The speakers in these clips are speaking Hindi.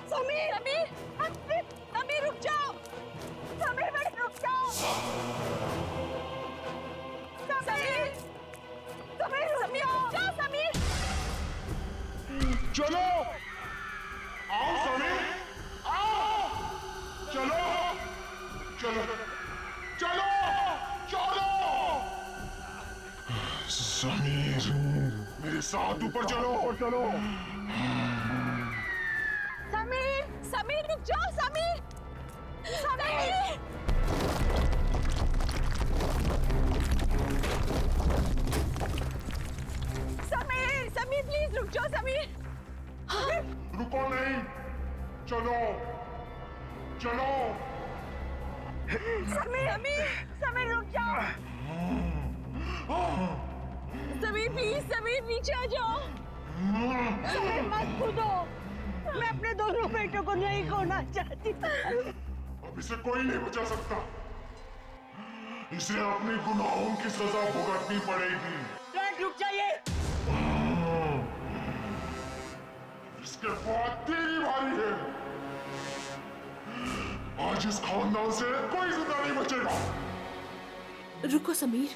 समीर समीर समीर रुक जाओ, समीर बेटा रुक जाओ, समीर समीर रुक जाओ, समीर चलो आओ समीर, आओ, चलो चलो चलो चलो समीर, मेरे साथ ऊपर चलो चलो। समीर समीर रुक जाओ, समीर समीर समीर समीर प्लीज रुक जाओ, समीर रुको नहीं, चलो चलो। समीर समीर समीर रुक जाओ, समीर प्लीज, समीर नीचे आ जाओ, समीर मत कूदो, मैं अपने दोनों बेटों को नहीं खोना चाहती। अब इसे कोई नहीं बचा सकता, इसे अपने गुनाहों की सजा भुगतनी पड़ेगी। डैड रुक जाइए, इसके बाद तेरी बारी है, आज इस खानदान से कोई जिंदा नहीं बचेगा। रुको समीर,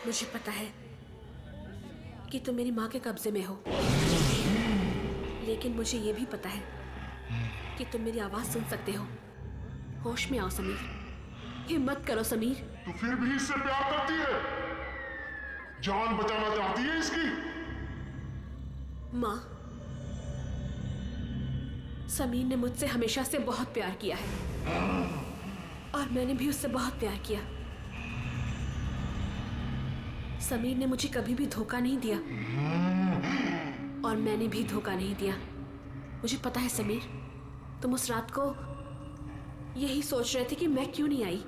मुझे पता है कि तुम मेरी माँ के कब्जे में हो, लेकिन मुझे ये भी पता है कि तुम मेरी आवाज सुन सकते हो। होश में आओ समीर, हिम्मत करो समीर। तू फिर भी इससे प्यार करती है, जान बचाना चाहती है इसकी। माँ, समीर ने मुझसे हमेशा से बहुत प्यार किया है और मैंने भी उससे बहुत प्यार किया। समीर ने मुझे कभी भी धोखा नहीं दिया और मैंने भी धोखा नहीं दिया। मुझे पता है समीर, तुम उस रात को यही सोच रहे थे कि मैं क्यों नहीं आई,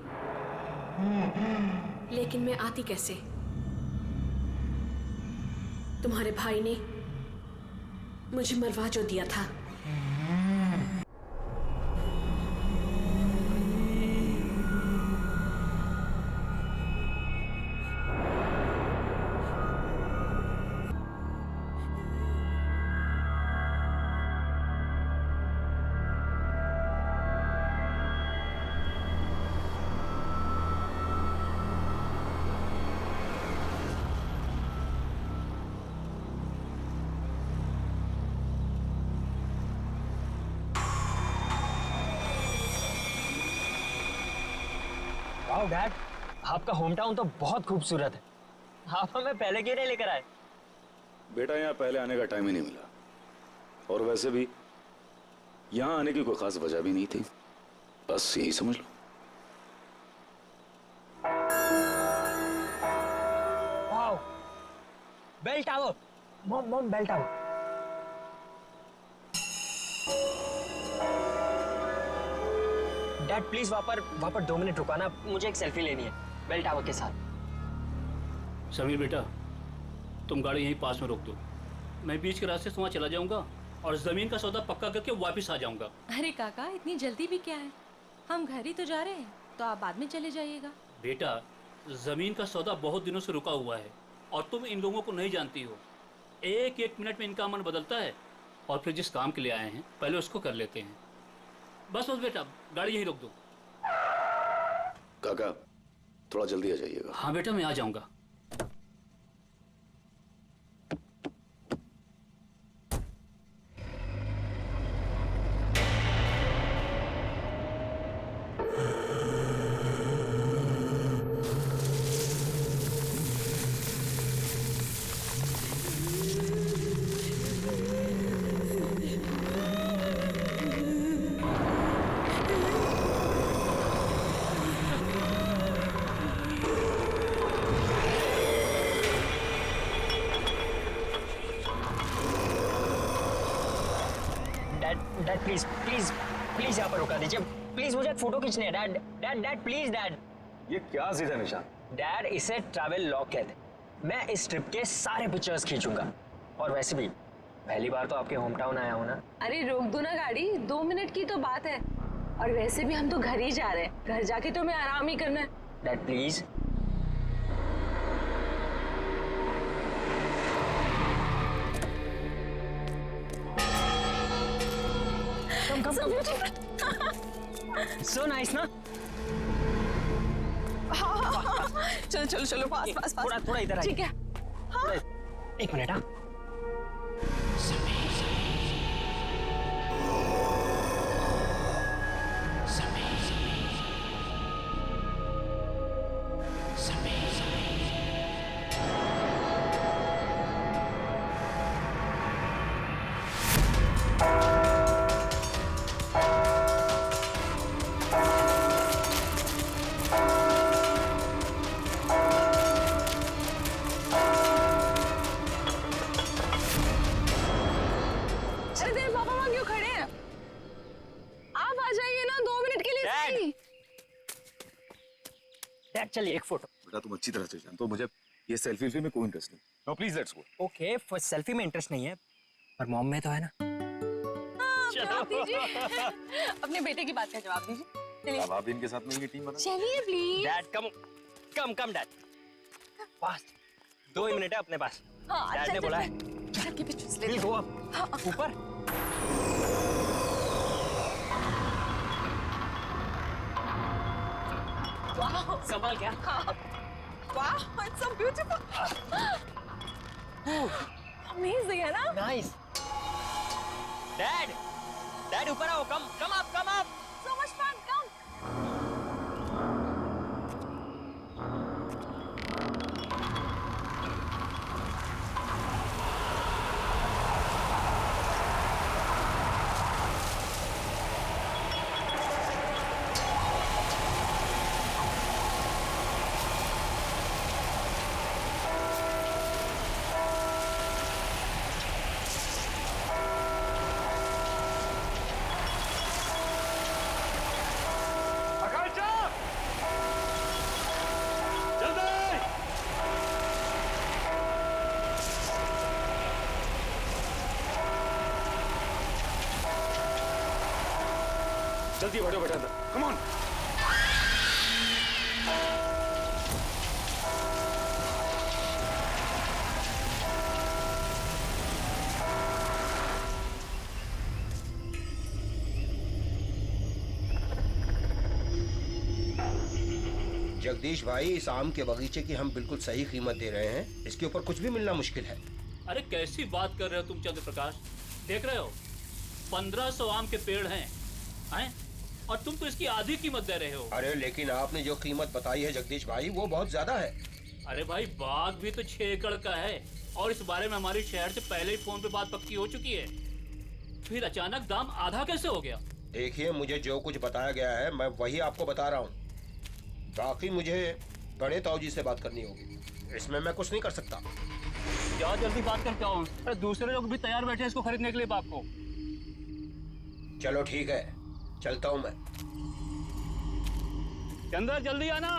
लेकिन मैं आती कैसे? तुम्हारे भाई ने मुझे मरवा जो दिया था। वाओ डैड, आपका होम टाउन तो बहुत खूबसूरत है। आप हमें पहले क्यों नहीं लेकर आए? बेटा यहाँ पहले आने का टाइम ही नहीं मिला, और वैसे भी यहाँ आने की कोई खास वजह भी नहीं थी, बस यही समझ लो। Wow, bell tower, mom bell tower. Dad please वहाँ पर 2 मिनट रुकाना, मुझे एक सेल्फी लेनी है बेल टावर के साथ। समीर बेटा, तुम गाड़ी यहीं पास में रोक दो, मैं बीच के रास्ते से वहाँ चला जाऊंगा और जमीन का सौदा पक्का करके वापस आ जाऊंगा। अरे काका, इतनी जल्दी भी क्या है, हम घर ही तो जा रहे हैं, तो आप बाद में चले जाइएगा। बेटा, जमीन का सौदा बहुत दिनों से रुका हुआ है और तुम इन लोगों को नहीं जानती हो। एक एक मिनट में इनका मन बदलता है और फिर जिस काम के लिए आए हैं पहले उसको कर लेते हैं। बस बेटा, गाड़ी यहीं रोक दो। काका थोड़ा जल्दी आ जाइएगा। हाँ बेटा, मैं आ जाऊंगा। डैड प्लीज प्लीज प्लीज यहाँ पर रुका दीजिए प्लीज, मुझे एक फोटो खींचनी है। Dad dad dad please dad. ये क्या जिद है निशान? डैड, इसे ट्रैवल लॉग कहते हैं। मैं इस ट्रिप के सारे पिक्चर्स खींचूंगा, और वैसे भी पहली बार तो आपके होम टाउन आया हूँ ना। अरे रोक दो ना गाड़ी, 2 मिनट की तो बात है, और वैसे भी हम तो घर ही जा रहे हैं, घर जाके तो हमें आराम ही करना है। Dad please. so beautiful. So nice ना? चलो चलो चलो पास पास पास। थोड़ा थोड़ा इधर आइए। ठीक है। हाँ। एक मिनट हाँ। अरे तेरे पापा वहाँ क्यों खड़े हैं? आप आ जाइए ना 2 मिनट के लिए Dad! सही। डैड चलिए एक फोटो। बेटा तुम अच्छी तरह से जानते हो मुझे ये सेल्फी में कोई इंटरेस्ट नहीं। No please let's go. Okay for selfie में इंटरेस्ट नहीं है पर मॉम में तो है ना। जवाब दीजिए। अपने बेटे की बात का जवाब दीजिए। चलिए अब आप इनके साथ मिलकर टीम बना। चलिए please. Dad come come come dad pass 2 he minute है अपने पास। हाँ डैड ने बोला है घर के पीछे से ले विल लो। गो अप ऊपर। वाह संभाल क्या? वाह इट्स सो ब्यूटीफुल। अमेजिंग है ना? नाइस। डैड डैड ऊपर आओ come come up. So much fun, come. जल्दी बैठो बेटा अंदर कम ऑन। जगदीश भाई, इस आम के बगीचे की हम बिल्कुल सही कीमत दे रहे हैं। इसके ऊपर कुछ भी मिलना मुश्किल है। अरे कैसी बात कर रहे हो तुम चंद्र प्रकाश? देख रहे हो 1500 आम के पेड़ हैं और तुम तो इसकी आधी कीमत दे रहे हो। अरे लेकिन आपने जो कीमत बताई है जगदीश भाई, वो बहुत ज्यादा है। अरे भाई बाग भी तो 6 एकड़ का है और इस बारे में हमारी शहर से पहले ही फोन पे बात पक्की हो चुकी है। फिर अचानक दाम आधा कैसे हो गया? देखिए, मुझे जो कुछ बताया गया है मैं वही आपको बता रहा हूँ। बाकी मुझे बड़े ताऊ जी से बात करनी होगी, इसमें मैं कुछ नहीं कर सकता। क्या जल्दी बात करते हो? अरे दूसरे लोग भी तैयार बैठे हैं इसको खरीदने के लिए बाग को। चलो ठीक है, चलता हूँ मैं। चंदर जल्दी आना,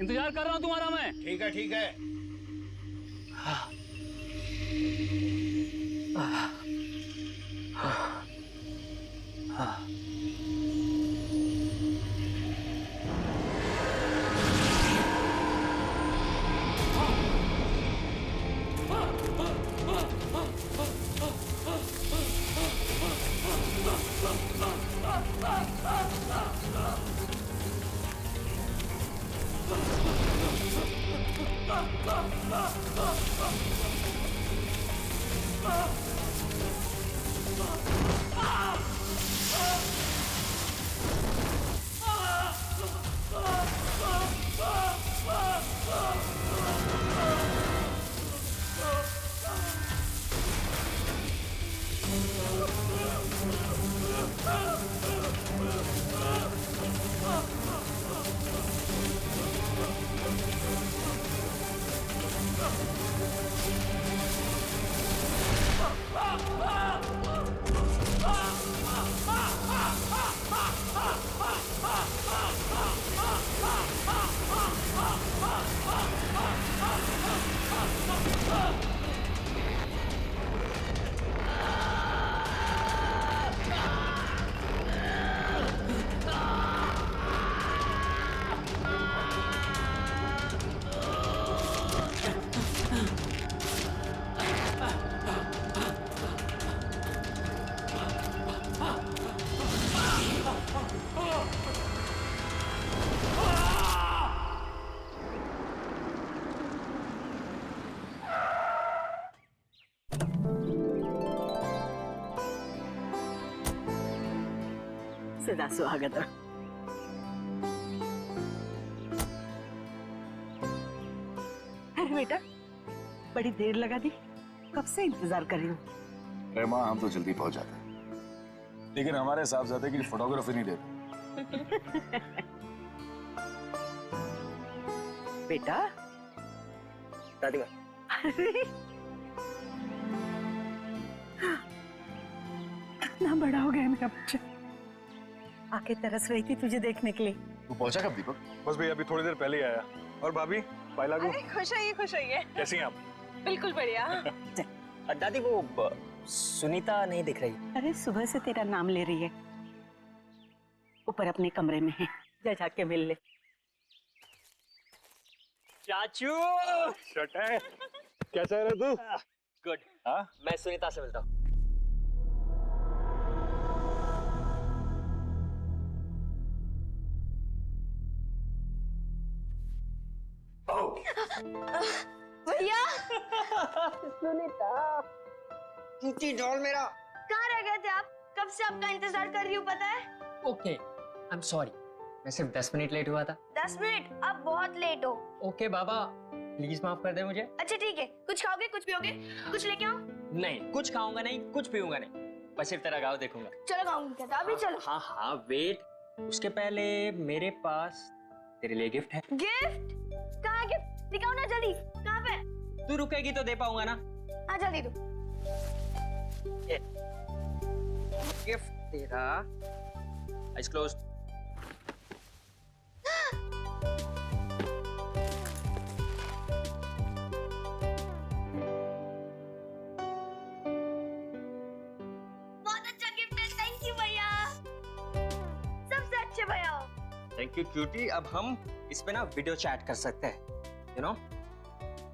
इंतजार कर रहा हूँ तुम्हारा मैं। ठीक है ठीक है। सदा स्वागत है। अरे बेटा, बड़ी देर लगा दी, कब से इंतजार कर रही हूँ। अरे माँ, हम तो जल्दी पहुंच जाते हैं, लेकिन हमारे साहबजादे की फोटोग्राफी नहीं देते। बेटा, दादी माँ, अरे कितना बड़ा हो गया मेरा बच्चा। आके तरस रही थी तुझे देखने के लिए। तू पहुंचा कब दीपक? बस भैया अभी थोड़ी देर पहले ही आया। और भाभी, पायला को खुश होइए। कैसी हैं आप? बिल्कुल बढ़िया। दादी वो सुनीता नहीं दिख रही। अरे सुबह से तेरा नाम ले रही है, ऊपर अपने कमरे में है, जा जाके मिल ले। चाचू, शट है। क्या चाह रहे तू? गुड। हाँ? मैं सुनीता से मिलता हूँ। भैया सुनीता, चूची ढोल मेरा। कहाँ रह गए थे आप? कब से आपका इंतजार कर रही हूँ पता है? ओके, आई एम सॉरी, मैं सिर्फ 10 मिनट लेट हुआ था। 10 मिनट? आप बहुत लेट हो। ओके बाबा, प्लीज माफ कर दे मुझे। अच्छा ठीक है, कुछ खाओगे, कुछ पियोगे, कुछ लेके आओ? नहीं, कुछ खाऊंगा नहीं, कुछ पीऊंगा नहीं, बस सिर्फ तेरा गाँव देखूंगा। चलो खाऊंगी कहता, अभी चलो। हाँ हाँ वेट, उसके पहले मेरे पास तेरे लिए गिफ्ट है। गिफ्ट? कहाँ गिफ्ट? दिखाओ ना जल्दी, कहाँ पे? तू रुकेगी तो दे पाऊंगा ना। हाँ जल्दी दो। गिफ्ट तेरा, आइज क्लोज। बहुत अच्छा गिफ्ट है, थैंक यू भैया, सबसे अच्छे भैया हो। Thank you cutie. अब हम इस पे ना वीडियो चैट कर सकते हैं, यू नो।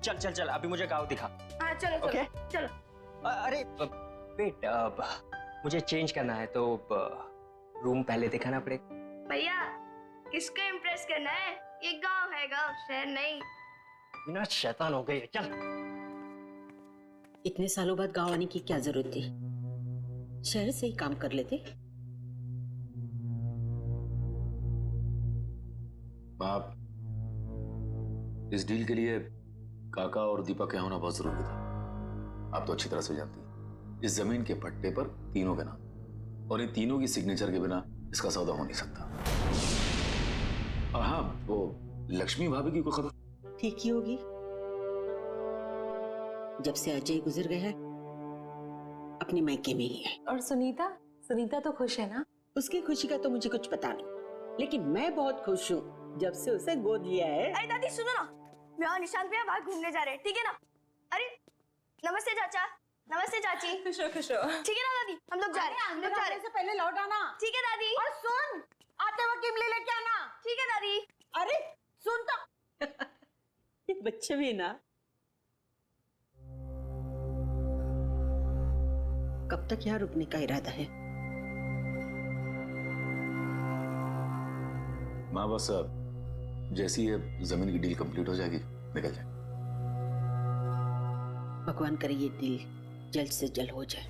चल चल चल, अभी मुझे गाँव दिखा। हाँ चलो चलो Okay. चलो। अरे वेट, मुझे चेंज करना है तो रूम पहले दिखाना पड़ेगा। भैया किसको इम्प्रेस करना है? ये गांव है, गांव, शहर नहीं। बिना शैतान हो गई है, चल। इतने सालों बाद गांव आने की क्या जरूरत थी? शहर से ही काम कर लेते। बाप, इस डील के लिए काका और दीपक के होना बहुत जरूरी था। आप तो अच्छी तरह से जानती हैं, इस जमीन के पट्टे पर तीनों के नाम, और इन तीनों की सिग्नेचर के बिना इसका सौदा हो नहीं सकता। और हाँ, वो लक्ष्मी भाभी की कोई खबर? ठीक ही होगी, जब से अजय गुजर गया है अपने मायके में ही है। और सुनीता, सुनीता तो खुश है ना? उसकी खुशी का तो मुझे कुछ पता नहीं, लेकिन मैं बहुत खुश हूँ जब से उसे गोद लिया है। अरे दादी सुनो ना, मैं और निशांत भैया बाहर घूमने जा रहे हैं, ठीक है ना? अरे नमस्ते चाचा, नमस्ते चाची। खुश हो खुश हो। ठीक है ना दादी, हम लोग जा रहे हैं, हम लोग जा रहे हैं। से पहले लौट आना। ठीक है दादी। और सुन, आते वक्त इमली लेके आना। ठीक है दादी। अरे सुन तो। ये बच्चे भी ना, कब तक यहाँ रुकने का इरादा है? माँ बस जैसी ये जमीन की डील कंप्लीट हो जाएगी निकल जाए। भगवान करे ये डील जल्द से जल्द हो जाए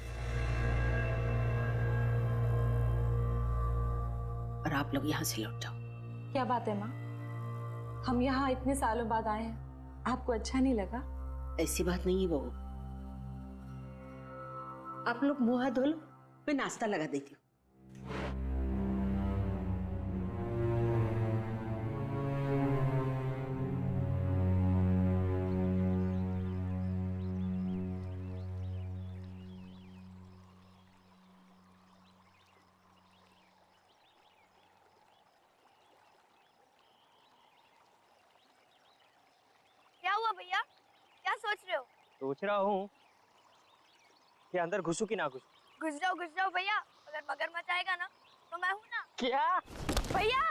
और आप लोग यहाँ से लौट जाओ। क्या बात है माँ, हम यहाँ इतने सालों बाद आए हैं, आपको अच्छा नहीं लगा? ऐसी बात नहीं है बहू, आप लोग मुंह हाथ धो लो, मैं नाश्ता लगा देती हूँ। क्या हुआ भैया, क्या सोच रहे हो? सोच रहा हूँ कि अंदर घुसू कि ना घुसू। घुस जाओ भैया, अगर मगरमच्छ आएगा ना तो मैं हूँ ना। क्या? भैया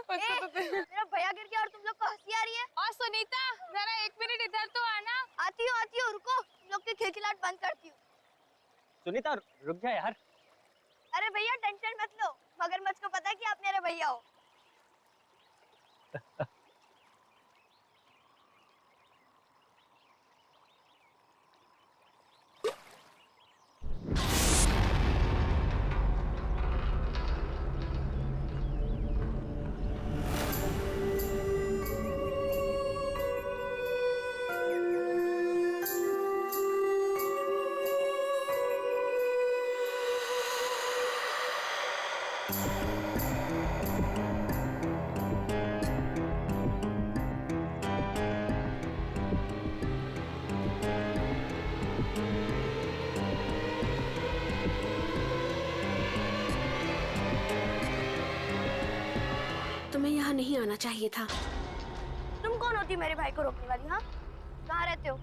मेरा भैया गिर गया और तुम लोग को हंसी आ रही है। और सुनीता, जरा 1 मिनट इधर तो आना। आती हूँ, रुको, तुम लोग की खिलखिलाहट बंद करती हूँ। सुनीता रुक जा यार। अरे भैया टेंशन मत लो, मगरमच्छ को पता है कि आप मेरे भैया हो। यहाँ नहीं आना चाहिए था। तुम कौन होती मेरे भाई को रोकने वाली? हाँ, कहाँ रहते हो?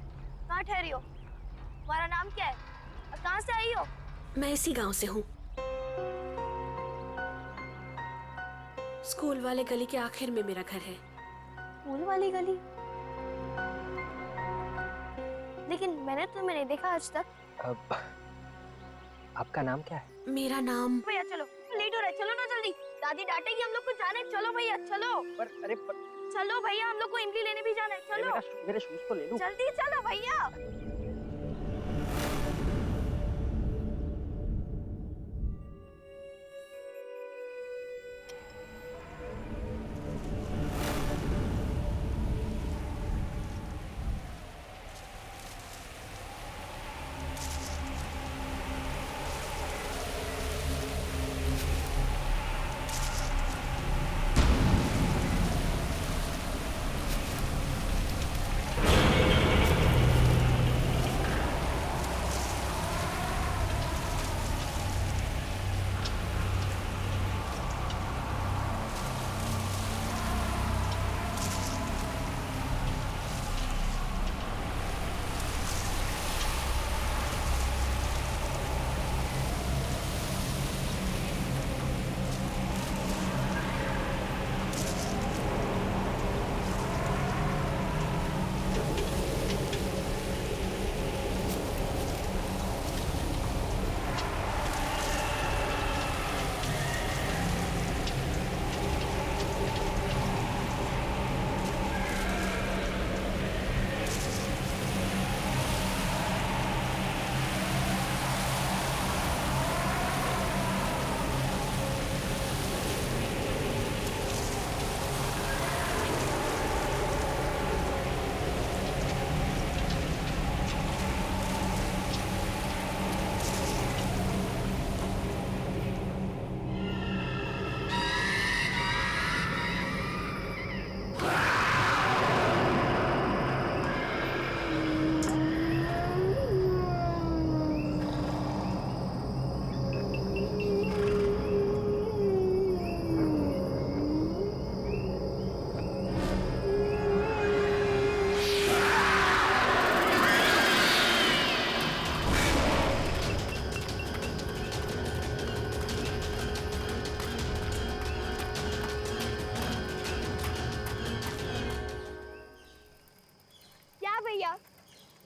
कहाँ ठहरी हो? तुम्हारा नाम क्या है और कहाँ से आई हो? मैं इसी गांव से हूँ। स्कूल वाले गली के आखिर में मेरा घर है। स्कूल वाली गली? लेकिन मैंने तुम्हें नहीं देखा आज तक। आपका नाम क्या है? मेरा नाम। भैया चलो, लेट हो रहा है, चलो ना जल्दी, दादी डांटेगी हम लोग को। जाना है, चलो भैया चलो। पर चलो भैया, हम लोग को इमली लेने भी जाना है, चलो। मेरे शूज तो ले लूं। जल्दी चलो भैया।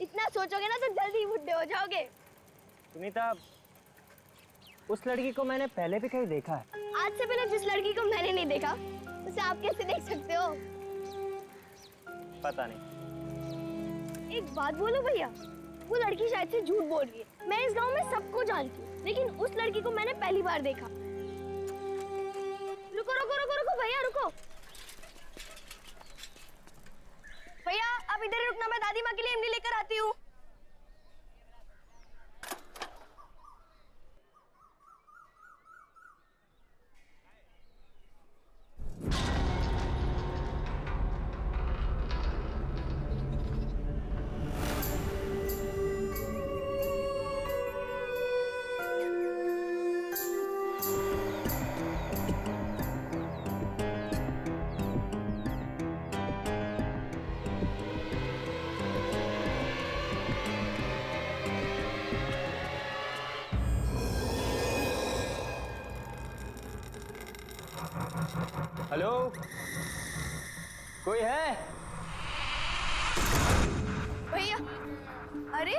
इतना सोचोगे ना तो जल्दी बुढ़े हो जाओगे। सुनीता, उस लड़की को मैंने पहले भी कहीं देखा है। आज से पहले जिस लड़की को मैंने नहीं देखा उसे आप कैसे देख सकते हो? पता नहीं। एक बात बोलो भैया, वो लड़की शायद से झूठ बोल रही है। मैं इस गांव में सबको जानती हूँ, लेकिन उस लड़की को मैंने पहली बार देखा। रुको रुको रुको रुको भैया रुको। भैया आप इधर ही रुकना, मैं दादी माँ के लिए इमली लेकर आती हूँ। हेलो, कोई है? भैया, अरे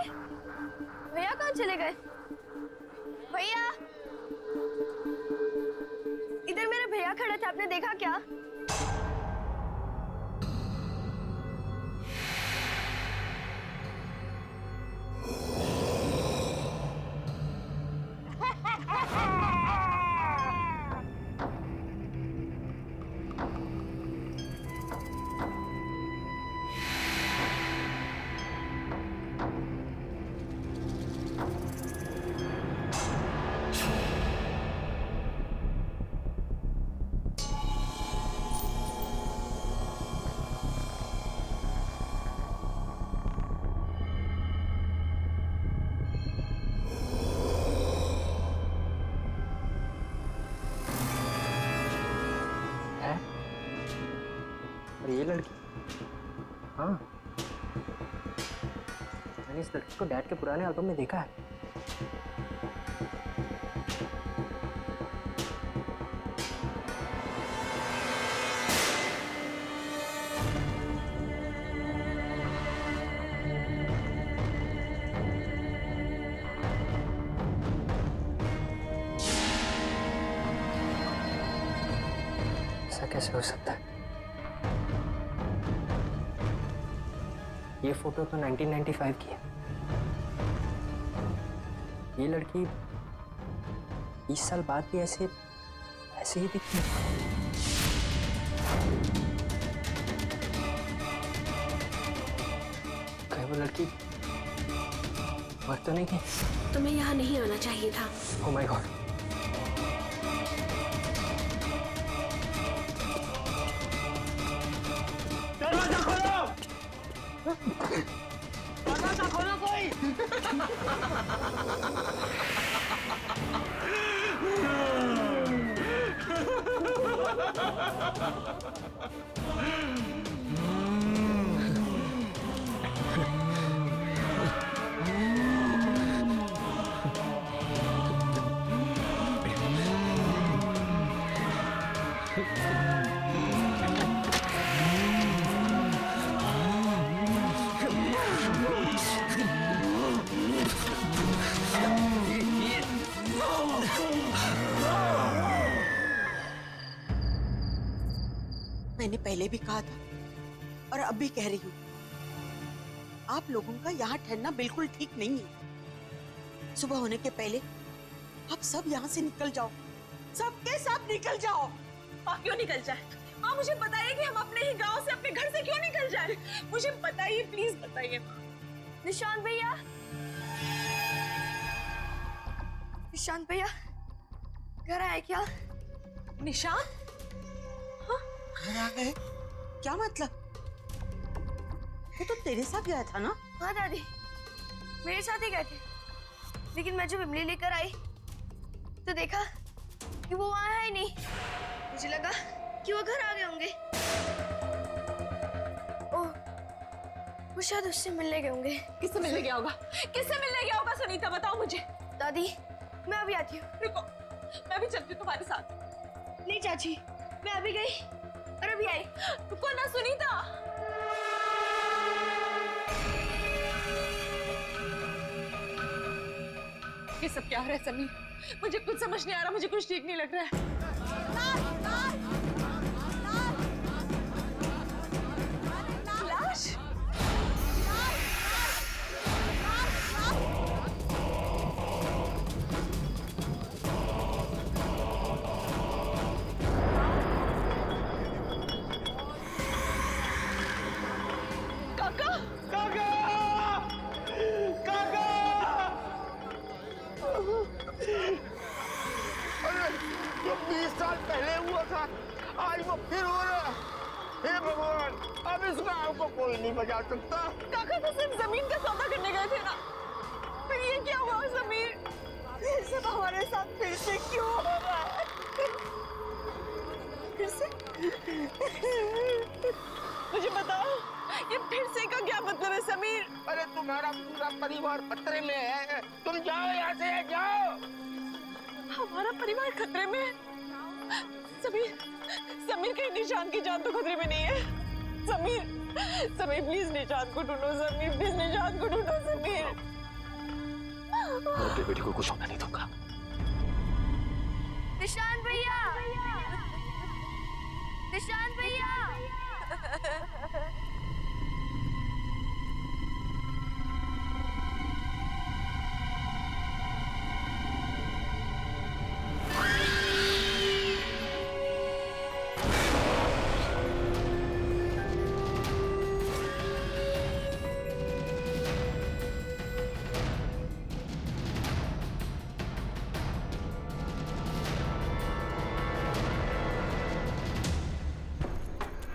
भैया कहाँ चले गए? भैया, इधर मेरे भैया खड़े थे, आपने देखा क्या? और ये लड़की, हाँ मैंने इस लड़की को डैड के पुराने एल्बम में देखा है। ऐसा कैसे हो सकता है? ये फोटो तो 1995 की है। ये लड़की 20 साल बाद भी ऐसे ही दिखती है। कहीं वो लड़की मर तो नहीं गई? तुम्हें यहाँ नहीं आना चाहिए था। Oh my God! दरवाजा खोलो! दरवाजा खोलो कोई! मैंने पहले भी कहा था और अब भी कह रही हूँ, आप लोगों का यहाँ ठहरना बिल्कुल ठीक नहीं है। सुबह होने के पहले आप सब यहाँ से निकल जाओ, सबके सब निकल जाओ। आप क्यों निकल जाए? माँ मुझे बताइए कि हम अपने ही गांव से, अपने घर से क्यों निकल जाए? मुझे बताइए, प्लीज बताइए। निशांत भैया, निशांत भैया घर आए क्या? निशांत? घर आ गए? क्या मतलब? वो तो तेरे साथ गया था ना? हाँ दादी, मेरे साथ ही गए थे, लेकिन मैं जब इमली लेकर आई तो देखा कि वो वहाँ है ही नहीं। मुझे लगा कि वो घर आ गए होंगे। ओह, वो शायद उससे मिलने गए होंगे। किससे मिलने गया होगा? किससे मिलने गया होगा सुनीता, बताओ मुझे। दादी मैं अभी आती हूँ। रुको, मैं भी चलती हूँ तुम्हारे साथ। नहीं चाची, मैं अभी गई और अभी आई। रुको ना सुनीता। ये सब क्या हो रहा है समीर? मुझे कुछ समझ नहीं आ रहा, मुझे कुछ ठीक नहीं लग रहा है। लाश? काका! काका! काका! अरे जो 20 साल पहले हुआ था आज वो फिर हो रहा है। हे भगवान, अब इस गांव को कोई नहीं बचा सकता। काका तो सिर्फ जमीन का सौदा करने गए थे ना, फिर ये क्या हुआ समीर? ये सब हमारे साथ फिर से क्यों हो रहा है? फिर से? मुझे बताओ, ये फिर से का क्या मतलब है समीर? अरे तुम्हारा पूरा परिवार खतरे में है, तुम जाओ यहाँ से, जाओ। हमारा परिवार खतरे में है? समीर, समीर कहीं निशांत की जान तो खतरे में नहीं है? समीर, समीर प्लीज निशांत को ढूंढो, समीर प्लीज निशांत को ढूंढो, समीर। मैं अपने बेटे को कुछ होने नहीं दूंगा। निशांत भैया, निशांत भैया।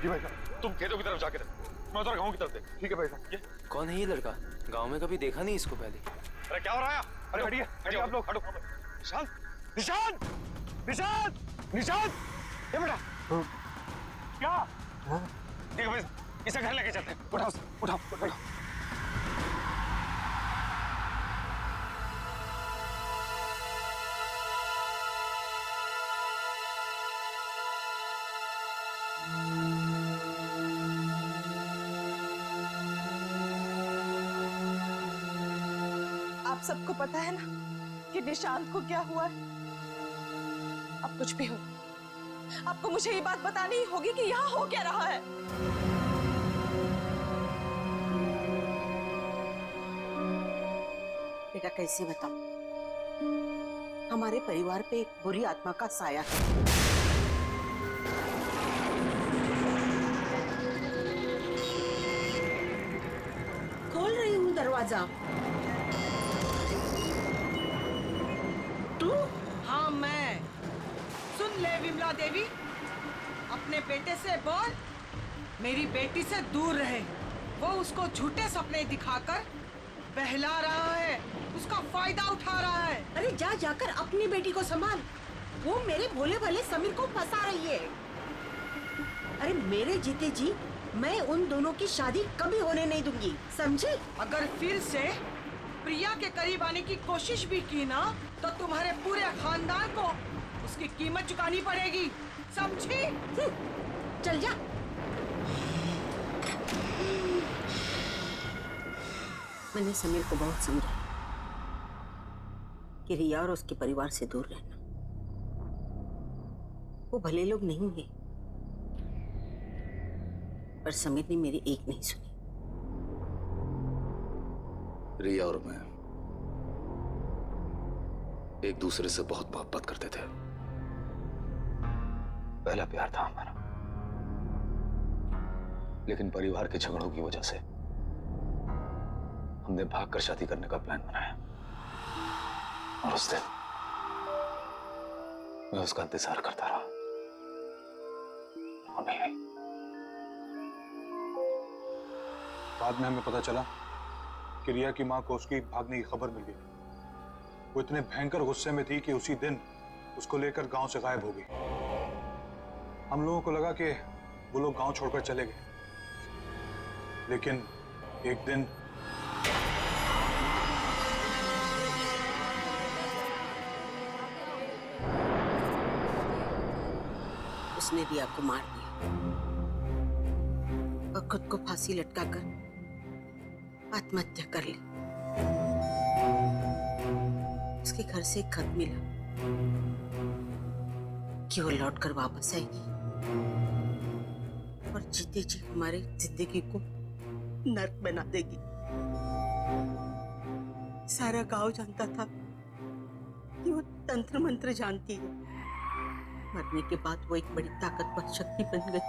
जी भाई साहब, तुम खेतों की तरफ जाके रहो, मैं उधर गांव की तरफ देख। ठीक है भाई साहब। ये कौन है ये लड़का? गांव में कभी देखा नहीं इसको पहले। अरे क्या हो रहा है? अरे हटिए, हटिए आप लोग, हटो। निशांत, निशांत, निशांत, निशांत, ये बेटा। क्या? ठीक है भाई, इसे घर लेके चलते हैं। उठाओ उठाओ उठाओ। आप सबको पता है ना कि निशांत को क्या हुआ है। अब कुछ भी हो, आपको मुझे ये बात बतानी ही होगी कि यहाँ हो क्या रहा है। बेटा कैसे बताऊं, हमारे परिवार पे एक बुरी आत्मा का साया है। खोल रही हूँ दरवाजा। तू? हाँ मैं। सुन ले विमला देवी, अपने बेटे से बोल मेरी बेटी से दूर रहे। वो उसको झूठे सपने दिखाकर बहला रहा है, उसका फायदा उठा रहा है। अरे जा जाकर अपनी बेटी को संभाल, वो मेरे भोले भाले समीर को फंसा रही है। अरे मेरे जीते जी मैं उन दोनों की शादी कभी होने नहीं दूंगी, समझे? अगर फिर से प्रिया के करीब आने की कोशिश भी की ना तो तुम्हारे पूरे खानदान को उसकी कीमत चुकानी पड़ेगी, समझी? चल जा। मैंने समीर को बहुत समझाया कि रिया और उसके परिवार से दूर रहना। वो भले लोग नहीं है, पर समीर ने मेरी एक नहीं सुनी। रिया और मैं एक दूसरे से बहुत मोहब्बत करते थे। पहला प्यार था हमारा, लेकिन परिवार के झगड़ों की वजह से हमने भागकर शादी करने का प्लान बनाया। और उस दिन मैं उसका इंतजार करता रहा, वो नहीं आई। बाद में हमें पता चला कि रिया की मां को उसकी भागने की खबर मिल गई। वो इतने भयंकर गुस्से में थी कि उसी दिन उसको लेकर गांव से गायब हो गई। हम लोगों को लगा कि वो लोग गांव छोड़कर चले गए, लेकिन एक दिन उसने रिया को मार दिया और खुद को फांसी लटकाकर आत्महत्या कर ली। उसके घर से एक खत मिला कि वो लौटकर वापस आएगी और जीते जी हमारी जिंदगी को नर्क बना देगी। सारा गांव जानता था कि वो तंत्र मंत्र जानती है। मरने के बाद वो एक बड़ी ताकतवर शक्ति बन गई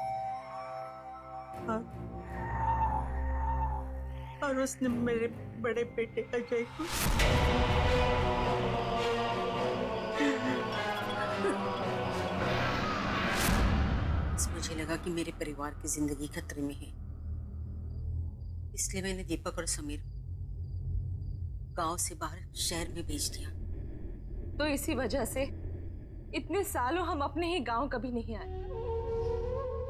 और उसने मेरे बड़े बेटे अजय को मुझे लगा कि मेरे परिवार की जिंदगी खतरे में है, इसलिए मैंने दीपक और समीर गांव से बाहर शहर में भेज दिया। तो इसी वजह से इतने सालों हम अपने ही गांव कभी नहीं आए।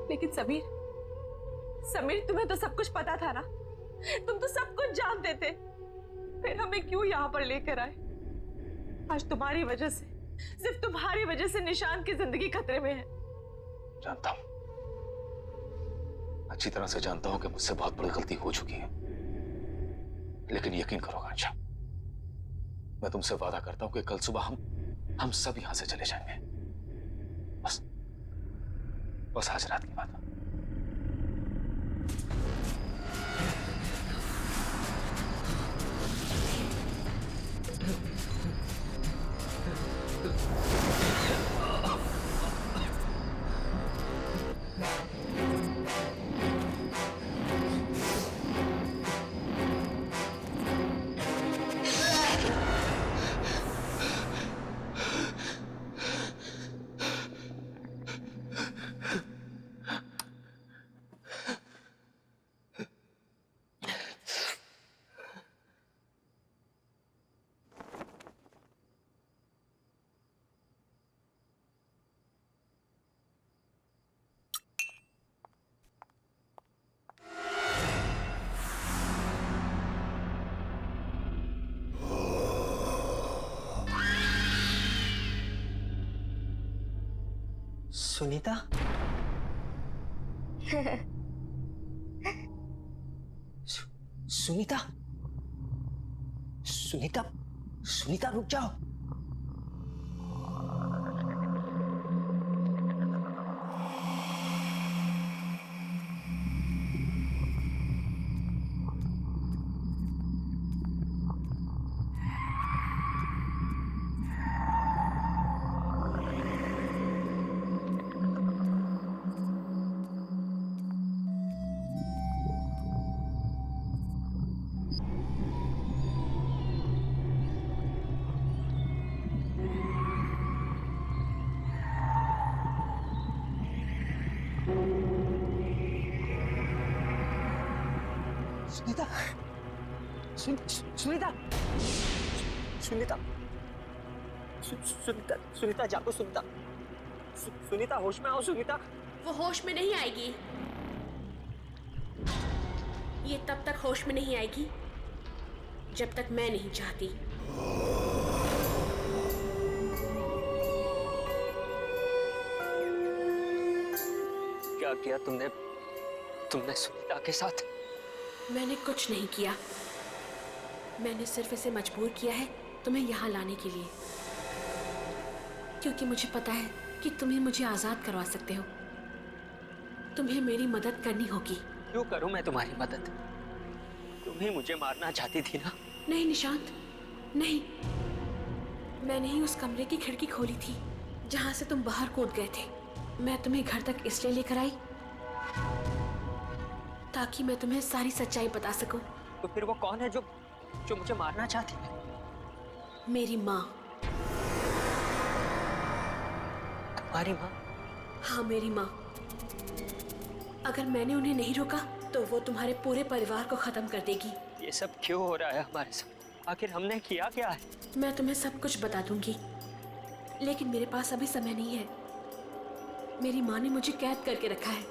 लेकिन समीर तुम्हें तो सब कुछ पता था ना, तुम तो सब कुछ जानते थे, फिर हमें क्यों यहाँ पर लेकर आए? आज तुम्हारी वजह से, सिर्फ तुम्हारी वजह से निशांत की जिंदगी खतरे में है। जानता हूं, अच्छी तरह से जानता हूं कि मुझसे बहुत बड़ी गलती हो चुकी है, लेकिन यकीन करो आंशा, मैं तुमसे वादा करता हूं कि कल सुबह हम सब यहां से चले जाएंगे। बस आज रात की बात है। सुनीता? सुनीता? सुनीता? सुनीता रुक जाओ। सुनीता, सुनीता, सुनीता, सुनीता, सुनीता जागो सुनीता, सुनीता होश में आओ सुनीता। वो होश में नहीं आएगी। ये तब तक होश में नहीं आएगी जब तक मैं नहीं चाहती। क्या किया तुमने सुनीता के साथ? मैंने कुछ नहीं किया। मैंने सिर्फ इसे मजबूर किया है तुम्हें यहाँ लाने के लिए, क्योंकि मुझे पता है कि तुम्हें मुझे आजाद करवा सकते हो। तुम्हें मेरी मदद करनी होगी। क्यों करूं मैं तुम्हारी मदद? तुम ही मुझे मारना चाहती थी ना? नहीं निशांत, नहीं। मैंने ही उस कमरे की खिड़की खोली थी जहां से तुम बाहर कूद गए थे। मैं तुम्हें घर तक इसलिए लेकर आई ताकि मैं तुम्हें सारी सच्चाई बता सकूं। तो फिर वो कौन है जो मुझे मारना चाहती है? मेरी माँ। तुम्हारी माँ? हाँ, मेरी माँ। अगर मैंने उन्हें नहीं रोका तो वो तुम्हारे पूरे परिवार को खत्म कर देगी। ये सब क्यों हो रहा है हमारे साथ? आखिर हमने किया क्या है? मैं तुम्हें सब कुछ बता दूंगी, लेकिन मेरे पास अभी समय नहीं है। मेरी माँ ने मुझे कैद करके रखा है।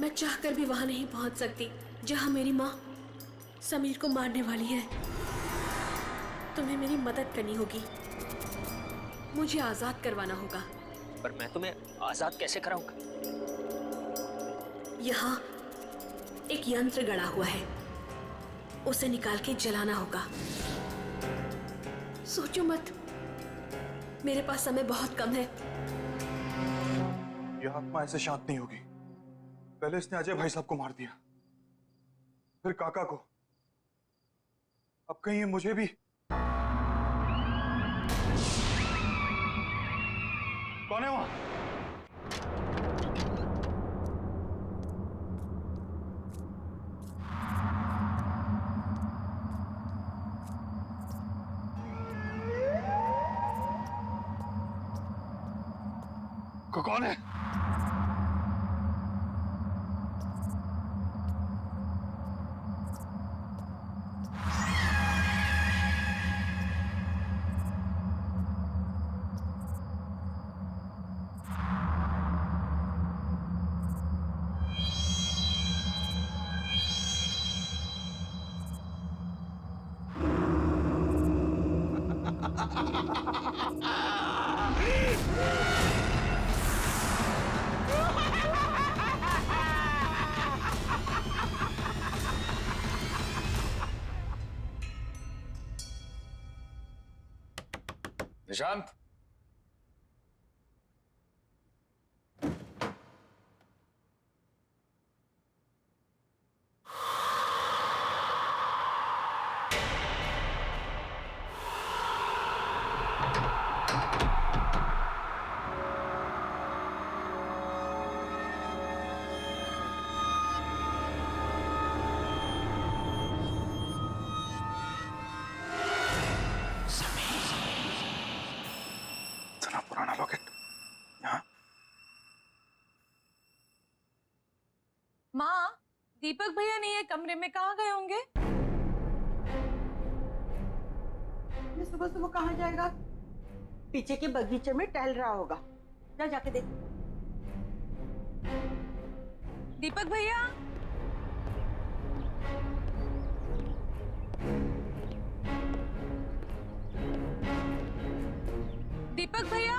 मैं चाहकर भी वहां नहीं पहुंच सकती जहां मेरी माँ समीर को मारने वाली है। तुम्हें मेरी मदद करनी होगी। मुझे आजाद करवाना होगा। पर मैं तुम्हें आजाद कैसे कराऊंगा? यहाँ एक यंत्र गड़ा हुआ है, उसे निकाल के जलाना होगा। सोचो मत, मेरे पास समय बहुत कम है। यह आत्मा ऐसे शांत नहीं होगी। पहले इसने अजय भाई साहब को मार दिया, फिर काका को, अब कहीं ये मुझे भी। कौन है वहां? कौन है? निशांत, इतना पुराना लॉकेट यहाँ? माँ, दीपक भैया नहीं है कमरे में, कहाँ गए होंगे? ये सुबह सुबह कहाँ जाएगा? पीछे के बगीचे में टहल रहा होगा। जा जाके देख। दीपक भैया, दीपक भैया,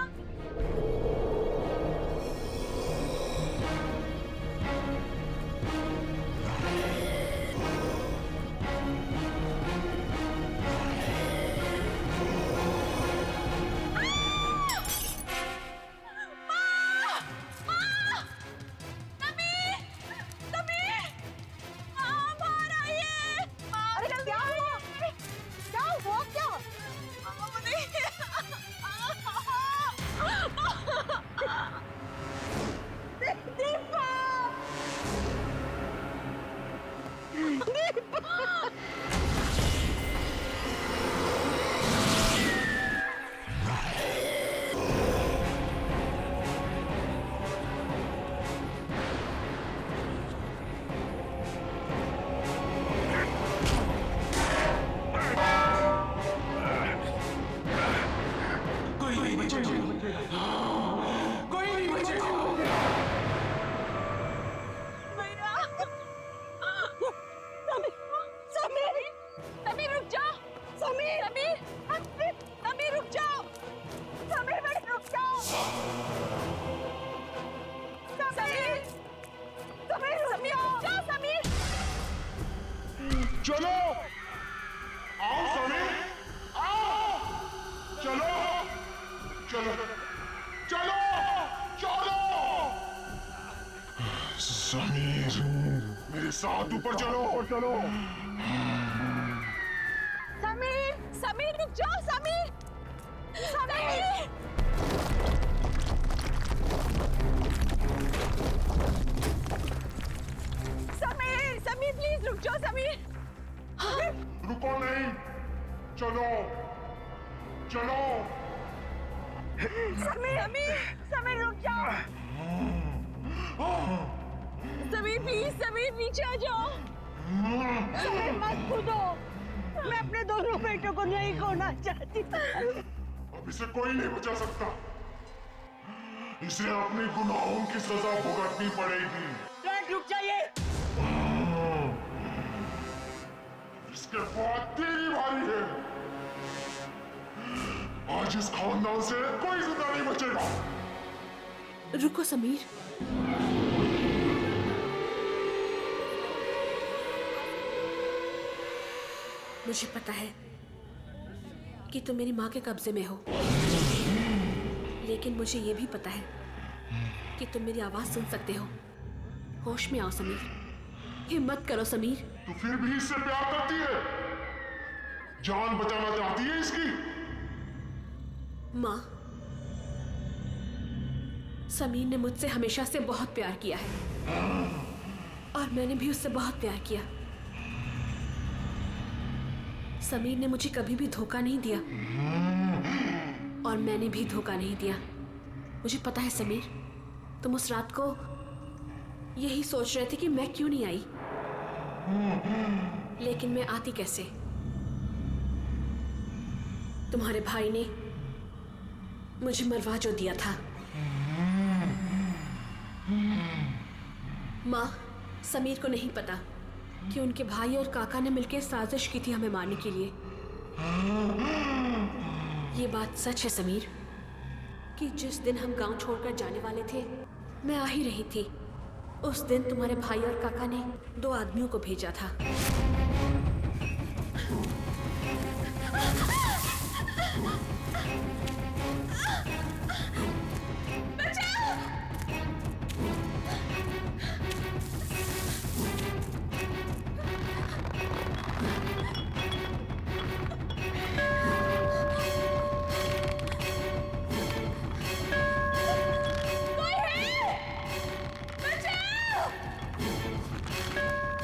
चलो आओ समीर, आओ, चलो चलो चलो चलो समीर, मेरे साथ ऊपर चलो चलो। समीर, समीर रुक जाओ, समीर, समीर। समीर, समीर प्लीज रुक जाओ, समीर। रुको नहीं, चलो चलो। समीर, समीर, समीर रुक जाओ। समीर प्लीज, समीर नीचे आ जाओ। समीर मत कूदो, मैं अपने दोनों बेटों को नहीं खोना चाहती। अब इसे कोई नहीं बचा सकता, इसे अपने गुनाहों की सजा भुगतनी पड़ेगी। रुक जाइए। इसके बाद तेरी बारी है। आज इस खानदान से कोई जिंदा नहीं बचेगा। रुको समीर, मुझे पता है कि तुम मेरी माँ के कब्जे में हो, लेकिन मुझे यह भी पता है कि तुम मेरी आवाज सुन सकते हो। होश में आओ समीर, हिम्मत करो समीर। तू फिर भी इससे प्यार करती है, जान बचाना चाहती है इसकी। माँ, समीर ने मुझसे हमेशा से बहुत प्यार किया है और मैंने भी उससे बहुत प्यार किया। समीर ने मुझे कभी भी धोखा नहीं दिया और मैंने भी धोखा नहीं दिया। मुझे पता है समीर, तुम उस रात को यही सोच रहे थे कि मैं क्यों नहीं आई, लेकिन मैं आती कैसे? तुम्हारे भाई ने मुझे मरवा जो दिया था। माँ, समीर को नहीं पता कि उनके भाई और काका ने मिलकर साजिश की थी हमें मारने के लिए। ये बात सच है समीर कि जिस दिन हम गांव छोड़कर जाने वाले थे, मैं आ ही रही थी। उस दिन तुम्हारे भाई और काका ने 2 आदमियों को भेजा था।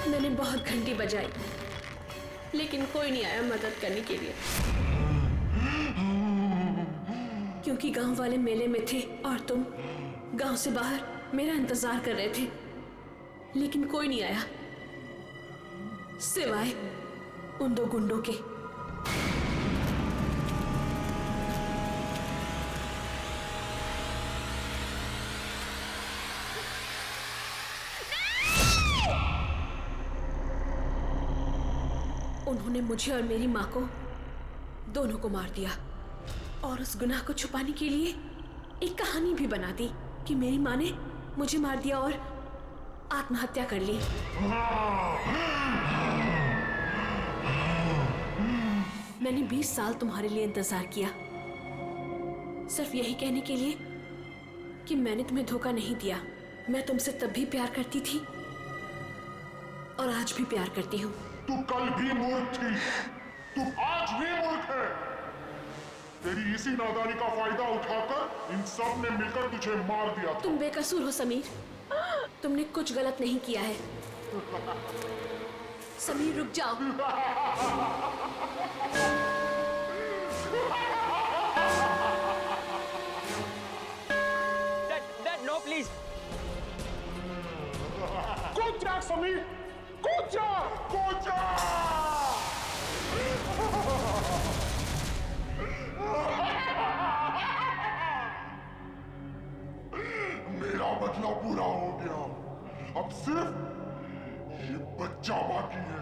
मैंने बहुत घंटी बजाई, लेकिन कोई नहीं आया मदद करने के लिए, क्योंकि गांव वाले मेले में थे और तुम गांव से बाहर मेरा इंतजार कर रहे थे। लेकिन कोई नहीं आया सिवाय उन 2 गुंडों के। उन्होंने मुझे और मेरी माँ को, दोनों को मार दिया और उस गुनाह को छुपाने के लिए एक कहानी भी बना दी कि मेरी माँ ने मुझे मार दिया और आत्महत्या कर ली। मैंने 20 साल तुम्हारे लिए इंतजार किया, सिर्फ यही कहने के लिए कि मैंने तुम्हें धोखा नहीं दिया। मैं तुमसे तब भी प्यार करती थी और आज भी प्यार करती हूँ। तू कल भी मूर्ख थी, तू आज भी मूर्ख है। तेरी इसी नादानी का फायदा उठाकर इन सब ने मिलकर तुझे मार दिया। तुम बेकसूर हो समीर, तुमने कुछ गलत नहीं किया है। समीर रुक जाओ। Dad no please. कूद जा समीर, कूद जा, कूद जा। मेरा बदला पूरा हो गया, अब सिर्फ ये बच्चा बाकी है।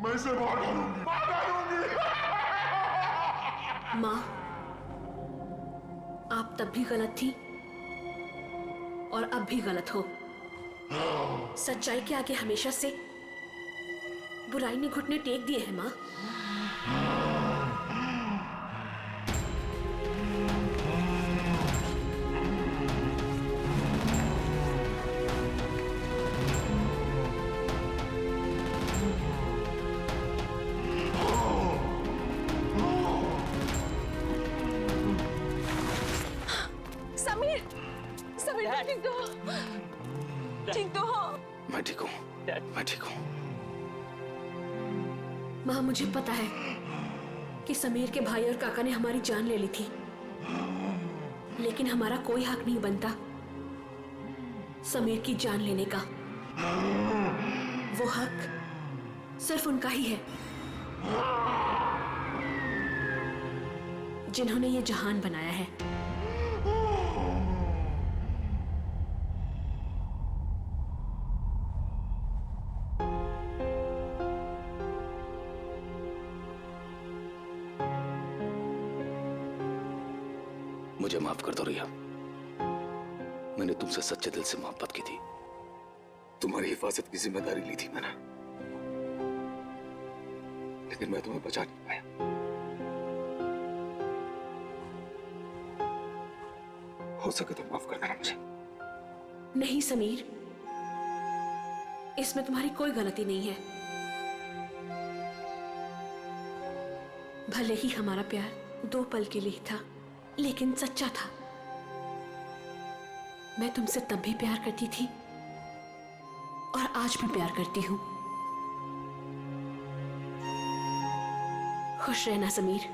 मैं इसे मार डालूंगी, मार डालूंगी। माँ, आप तब भी गलत थी और अब भी गलत हो। सच्चाई के आगे हमेशा से बुराई ने घुटने टेक दिए हैं माँ। समीर, समीर ठीक तो हो? ठीक तो हो? मैं ठीक हूँ, मैं ठीक हूँ। माँ, मुझे पता है कि समीर के भाई और काका ने हमारी जान ले ली थी, लेकिन हमारा कोई हक नहीं बनता समीर की जान लेने का। वो हक सिर्फ उनका ही है जिन्होंने ये जहान बनाया है। मुझे माफ कर दो रिया, मैंने तुमसे सच्चे दिल से मोहब्बत की थी। तुम्हारी हिफाजत की जिम्मेदारी ली थी मैंने, लेकिन मैं तुम्हें बचा नहीं पाया। हो सके तो माफ कर देना मुझे। नहीं समीर, इसमें तुम्हारी कोई गलती नहीं है। भले ही हमारा प्यार 2 पल के लिए था, लेकिन सच्चा था। मैं तुमसे तब भी प्यार करती थी और आज भी प्यार करती हूं। खुश रहना समीर।